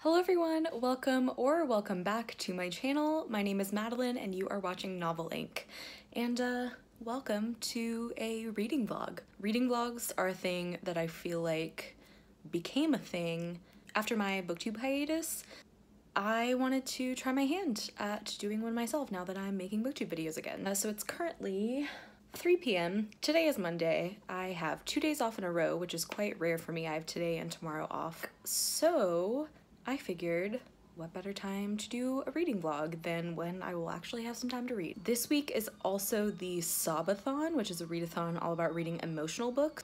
Hello everyone, welcome back to my channel. My name is Madeline and you are watching Novel Inc. And welcome to a reading vlog. Reading vlogs are a thing that I feel like became a thing after my booktube hiatus. I wanted to try my hand at doing one myself now that I'm making booktube videos again. So it's currently 3 p.m. Today is Monday. I have 2 days off in a row, which is quite rare for me. I have today and tomorrow off. So I figured what better time to do a reading vlog than when I will actually have some time to read. This week is also the Sobathon, which is a readathon all about reading emotional books.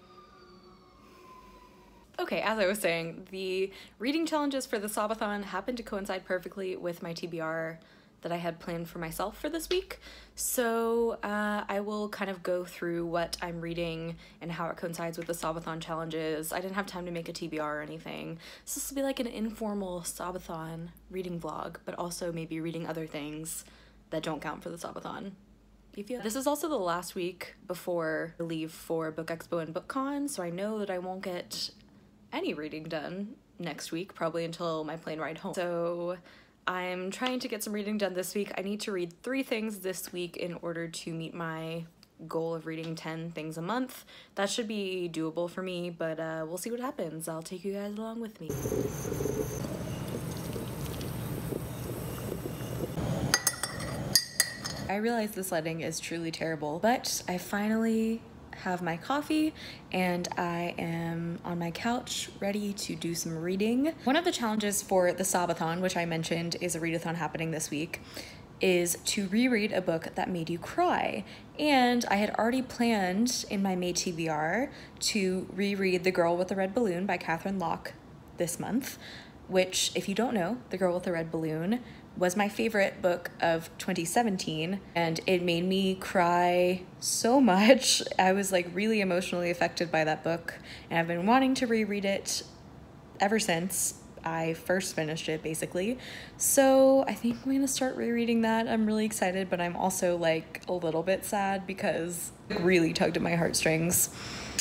Okay, as I was saying, the reading challenges for the Sobathon happened to coincide perfectly with my TBR that I had planned for myself for this week. So I will kind of go through what I'm reading and how it coincides with the Sobathon challenges. I didn't have time to make a TBR or anything. So this will be like an informal Sobathon reading vlog, but also maybe reading other things that don't count for the Sobathon. This is also the last week before I leave for Book Expo and BookCon, so I know that I won't get any reading done next week, probably until my plane ride home. So I'm trying to get some reading done this week. I need to read 3 things this week in order to meet my goal of reading 10 things a month. That should be doable for me, but we'll see what happens. I'll take you guys along with me. I realize this lighting is truly terrible, but I finally have my coffee and I am on my couch ready to do some reading. One of the challenges for the Sobathon, which I mentioned is a readathon happening this week, is to reread a book that made you cry. And I had already planned in my May TBR to reread The Girl with the Red Balloon by Catherine Locke this month, which, if you don't know, The Girl with the Red Balloon was my favorite book of 2017, and it made me cry so much. I was like really emotionally affected by that book, and I've been wanting to reread it ever since I first finished it, basically. So I think I'm gonna start rereading that. I'm really excited, but I'm also like a little bit sad because it really tugged at my heartstrings.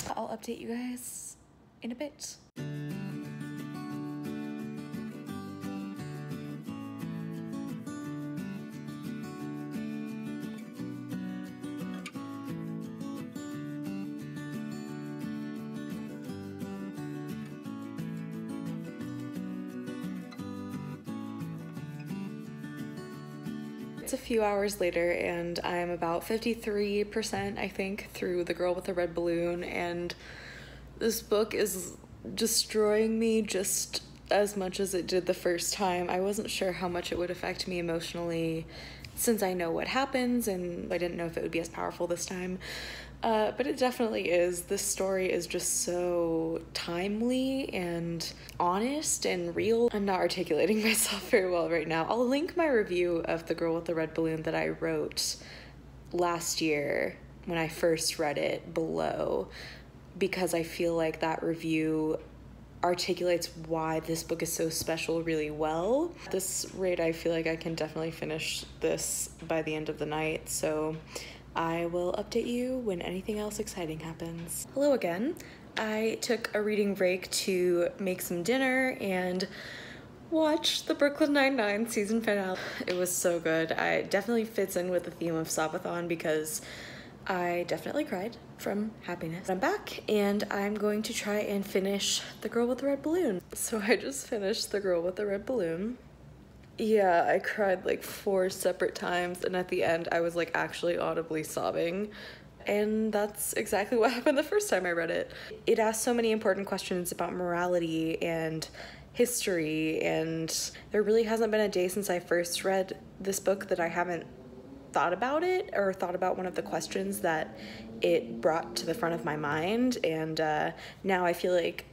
I'll update you guys in a bit. It's a few hours later and I'm about 53%, I think, through The Girl with the Red Balloon, and this book is destroying me just as much as it did the first time. I wasn't sure how much it would affect me emotionally since I know what happens, and I didn't know if it would be as powerful this time. But it definitely is. This story is just so timely and honest and real. I'm not articulating myself very well right now. I'll link my review of The Girl with the Red Balloon that I wrote last year when I first read it below, because I feel like that review articulates why this book is so special really well. At this rate, I feel like I can definitely finish this by the end of the night, so I will update you when anything else exciting happens. Hello again. I took a reading break to make some dinner and watch the Brooklyn Nine-Nine season finale. It was so good. It definitely fits in with the theme of Sobathon because I definitely cried from happiness. I'm back and I'm going to try and finish The Girl with the Red Balloon. So I just finished The Girl with the Red Balloon. Yeah, I cried like 4 separate times, and at the end I was like actually audibly sobbing. And that's exactly what happened the first time I read it. It asked so many important questions about morality and history, and there really hasn't been a day since I first read this book that I haven't thought about it or thought about one of the questions that it brought to the front of my mind. And now I feel like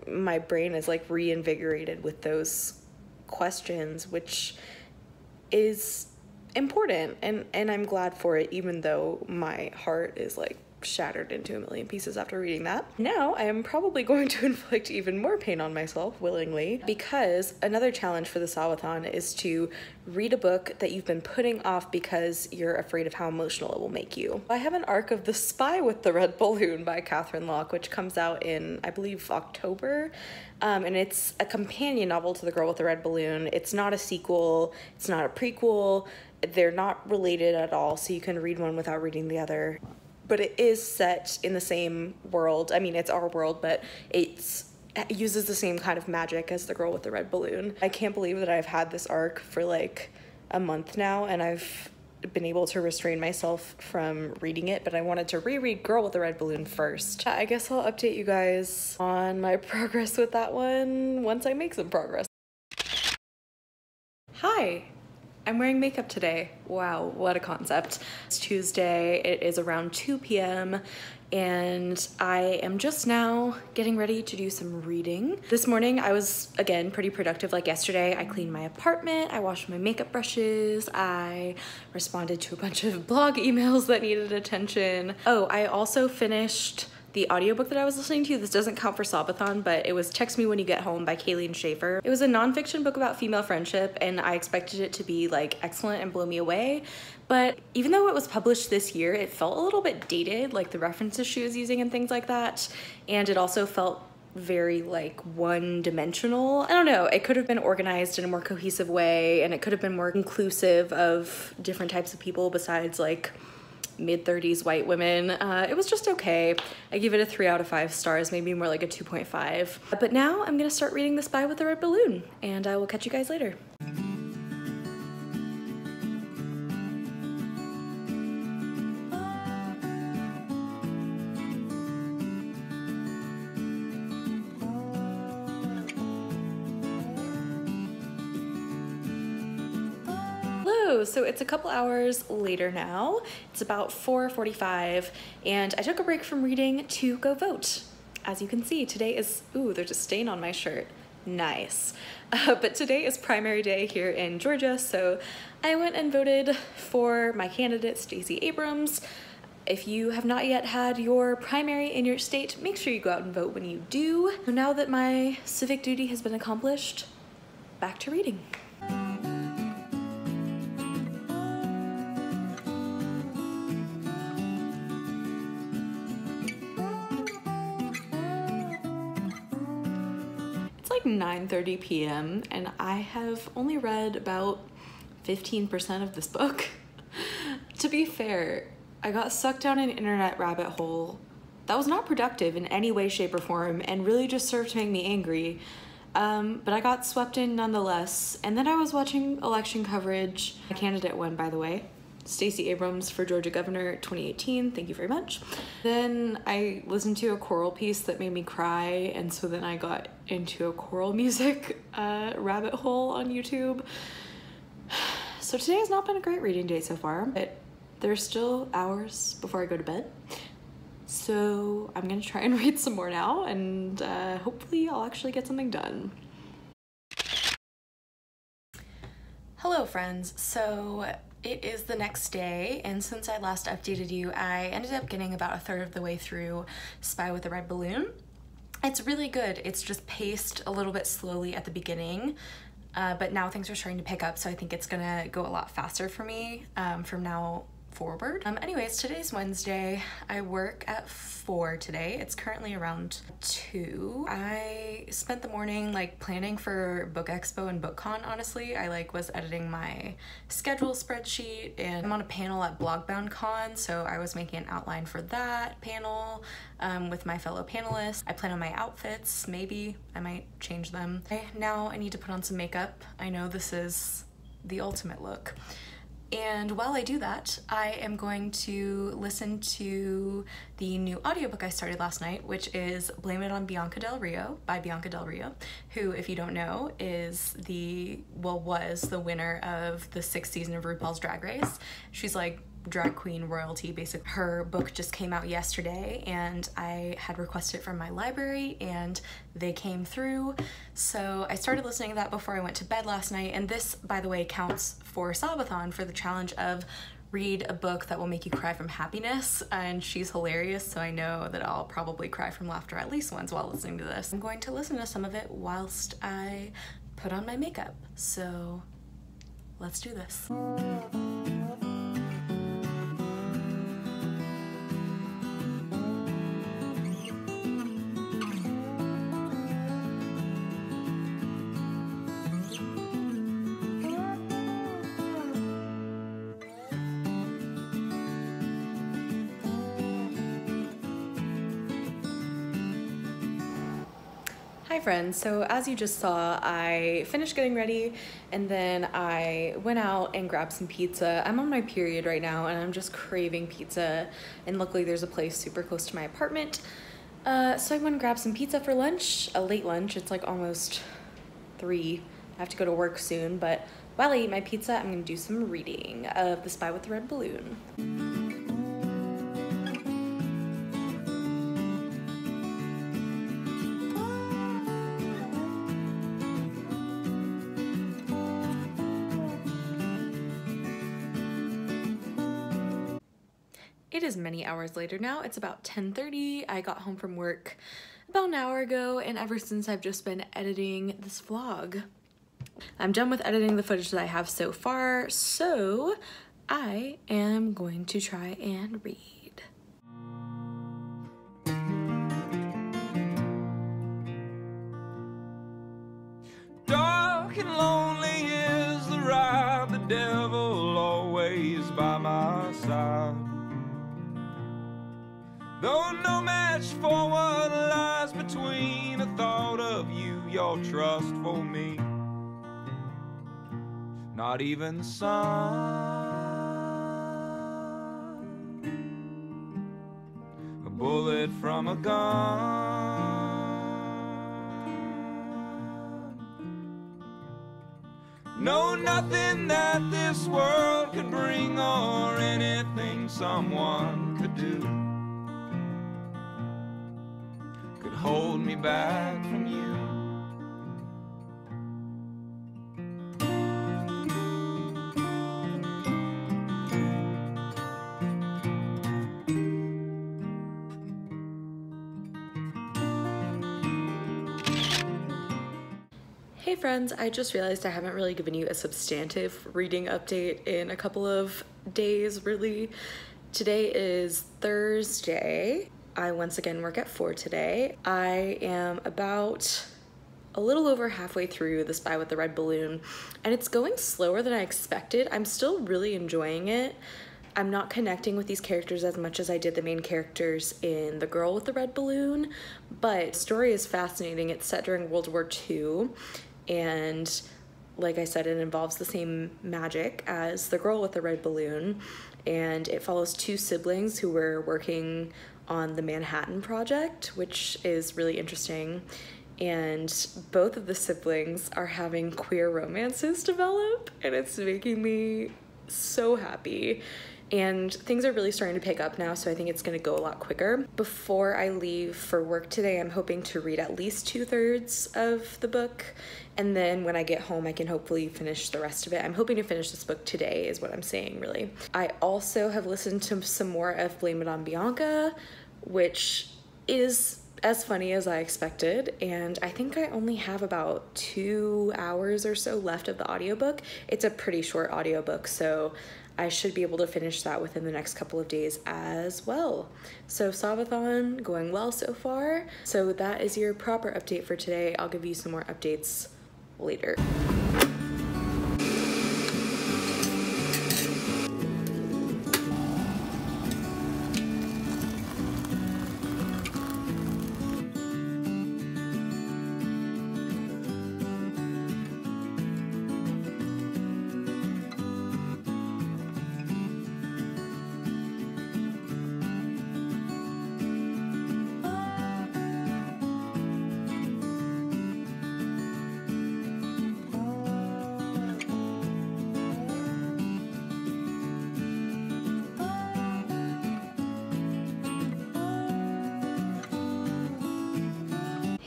my brain is like reinvigorated with those questions, which is important, and I'm glad for it, even though my heart is like shattered into a million pieces after reading that. Now I am probably going to inflict even more pain on myself willingly, because another challenge for the Sawathon is to read a book that you've been putting off because you're afraid of how emotional it will make you. I have an arc of The Spy with the Red Balloon by Catherine Locke, which comes out in, I believe, October. And it's a companion novel to The Girl with the Red Balloon. It's not a sequel, it's not a prequel, they're not related at all, so you can read one without reading the other. But it is set in the same world. I mean, it's our world, but it uses the same kind of magic as The Girl with the Red Balloon. I can't believe that I've had this arc for like a month now, and I've been able to restrain myself from reading it, but I wanted to reread Girl with the Red Balloon first. I guess I'll update you guys on my progress with that one once I make some progress. Hi! I'm wearing makeup today. Wow, what a concept. It's Tuesday, it is around 2 p.m. and I am just now getting ready to do some reading. This morning I was, again, pretty productive like yesterday. I cleaned my apartment, I washed my makeup brushes, I responded to a bunch of blog emails that needed attention. Oh, I also finished the audiobook that I was listening to. This doesn't count for Sabathon, but it was Text Me When You Get Home by Kayleen Schaefer. It was a nonfiction book about female friendship, and I expected it to be like excellent and blow me away. But even though it was published this year, it felt a little bit dated, like the references she was using and things like that. And it also felt very like one-dimensional. I don't know, it could have been organized in a more cohesive way, and it could have been more inclusive of different types of people besides like mid-30s white women. It was just okay. I give it a 3 out of 5 stars, maybe more like a 2.5. But now I'm gonna start reading The Spy with the Red Balloon, and I will catch you guys later. So it's a couple hours later now. It's about 4:45, and I took a break from reading to go vote. As you can see, today is, ooh, there's a stain on my shirt. Nice. But today is primary day here in Georgia, so I went and voted for my candidate, Stacey Abrams. If you have not yet had your primary in your state, make sure you go out and vote when you do. Now that my civic duty has been accomplished, back to reading. Like 9:30 p.m. and I have only read about 15% of this book. To be fair, I got sucked down an internet rabbit hole that was not productive in any way, shape, or form and really just served to make me angry. But I got swept in nonetheless, and then I was watching election coverage. My candidate won, by the way. Stacey Abrams for Georgia Governor 2018, thank you very much. Then I listened to a choral piece that made me cry, and so then I got into a choral music rabbit hole on YouTube. So today has not been a great reading day so far, but there's still hours before I go to bed. So I'm gonna try and read some more now, and hopefully I'll actually get something done. Hello friends, so it is the next day, and since I last updated you, I ended up getting about a third of the way through Spy with the Red Balloon. It's really good. It's just paced a little bit slowly at the beginning, but now things are starting to pick up, so I think it's gonna go a lot faster for me from now forward. Anyways, today's Wednesday. I work at 4 today. It's currently around 2. I spent the morning like planning for Book Expo and BookCon, honestly. I was editing my schedule spreadsheet, and I'm on a panel at BlogboundCon, so I was making an outline for that panel with my fellow panelists. I plan on my outfits. Maybe I might change them. Now I need to put on some makeup. I know this is the ultimate look. And while I do that, I am going to listen to the new audiobook I started last night, which is Blame It on Bianca Del Rio by Bianca Del Rio, who, if you don't know, is was the winner of the 6th season of RuPaul's Drag Race. She's like drag queen royalty, basically. Her book just came out yesterday, and I had requested it from my library, and they came through. So I started listening to that before I went to bed last night, and this, by the way, counts for Sabathon for the challenge of read a book that will make you cry from happiness, and she's hilarious, so I know that I'll probably cry from laughter at least once while listening to this. I'm going to listen to some of it whilst I put on my makeup, so let's do this. Hi friends, so as you just saw, I finished getting ready and then I went out and grabbed some pizza. I'm on my period right now and I'm just craving pizza, and luckily there's a place super close to my apartment. So I went and grabbed some pizza for lunch, a late lunch. It's like almost 3. I have to go to work soon, but while I eat my pizza, I'm gonna do some reading of The Spy with the Red Balloon. It is many hours later now. It's about 10:30. I got home from work about an hour ago, and ever since I've just been editing this vlog. I'm done with editing the footage that I have so far, so I am going to try and read. Dark and lonely is the ride, the devil always by my side. Though no match for what lies between a thought of you, your trust for me. Not even the sun, a bullet from a gun. No, nothing that this world could bring or anything someone could do could hold me back from you. Hey friends, I just realized I haven't really given you a substantive reading update in a couple of days, really. Today is Thursday. I once again work at 4 today. I am about a little over halfway through The Spy with the Red Balloon, and it's going slower than I expected. I'm still really enjoying it. I'm not connecting with these characters as much as I did the main characters in The Girl with the Red Balloon, but the story is fascinating. It's set during World War II, and like I said, it involves the same magic as The Girl with the Red Balloon, and it follows 2 siblings who were working on the Manhattan Project, which is really interesting. And both of the siblings are having queer romances develop, and it's making me so happy. And things are really starting to pick up now, so I think it's gonna go a lot quicker. Before I leave for work today, I'm hoping to read at least 2/3 of the book, and then when I get home, I can hopefully finish the rest of it. I'm hoping to finish this book today is what I'm saying, really. I also have listened to some more of Blame It on Bianca, which is as funny as I expected, and I think I only have about 2 hours or so left of the audiobook. It's a pretty short audiobook, so I should be able to finish that within the next couple of days as well. So Savathon going well so far. So that is your proper update for today. I'll give you some more updates later.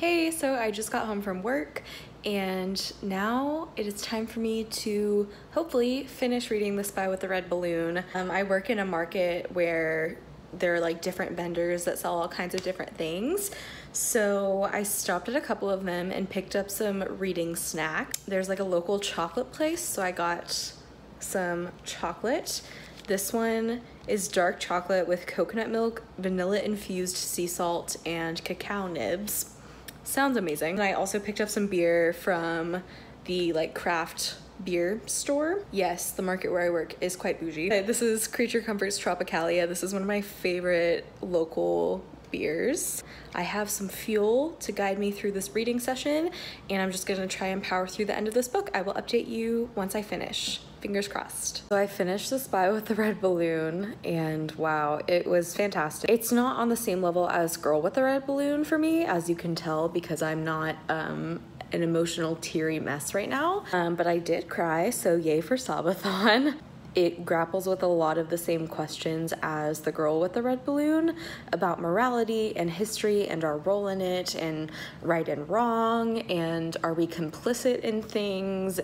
Hey, so I just got home from work and now it is time for me to hopefully finish reading The Spy with the Red Balloon. I work in a market where there are like different vendors that sell all kinds of different things. So I stopped at a couple of them and picked up some reading snacks. There's like a local chocolate place, so I got some chocolate. This one is dark chocolate with coconut milk, vanilla infused sea salt, and cacao nibs. Sounds amazing. And I also picked up some beer from the like craft beer store. Yes, the market where I work is quite bougie. This is Creature Comforts Tropicalia. This is one of my favorite local beers. I have some fuel to guide me through this reading session, and I'm just gonna try and power through the end of this book. I will update you once I finish. Fingers crossed. So I finished The Spy with the Red Balloon, and wow, it was fantastic. It's not on the same level as Girl with the Red Balloon for me, as you can tell, because I'm not an emotional teary mess right now, but I did cry, so yay for Sabathon. It grapples with a lot of the same questions as The Girl with the Red Balloon about morality and history and our role in it, and right and wrong, and are we complicit in things.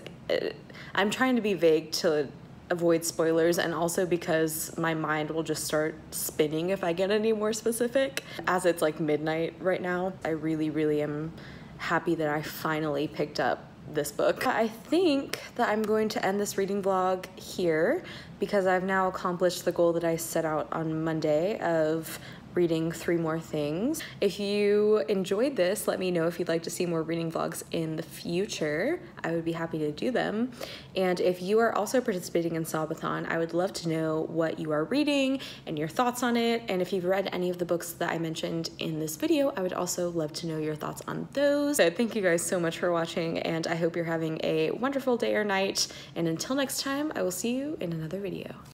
I'm trying to be vague to avoid spoilers, and also because my mind will just start spinning if I get any more specific. As it's like midnight right now, I really am happy that I finally picked up this book. I think that I'm going to end this reading vlog here because I've now accomplished the goal that I set out on Monday of reading 3 more things. If you enjoyed this, let me know if you'd like to see more reading vlogs in the future. I would be happy to do them. And if you are also participating in Sabathon, I would love to know what you are reading and your thoughts on it. And if you've read any of the books that I mentioned in this video, I would also love to know your thoughts on those. So thank you guys so much for watching, and I hope you're having a wonderful day or night. And until next time, I will see you in another video.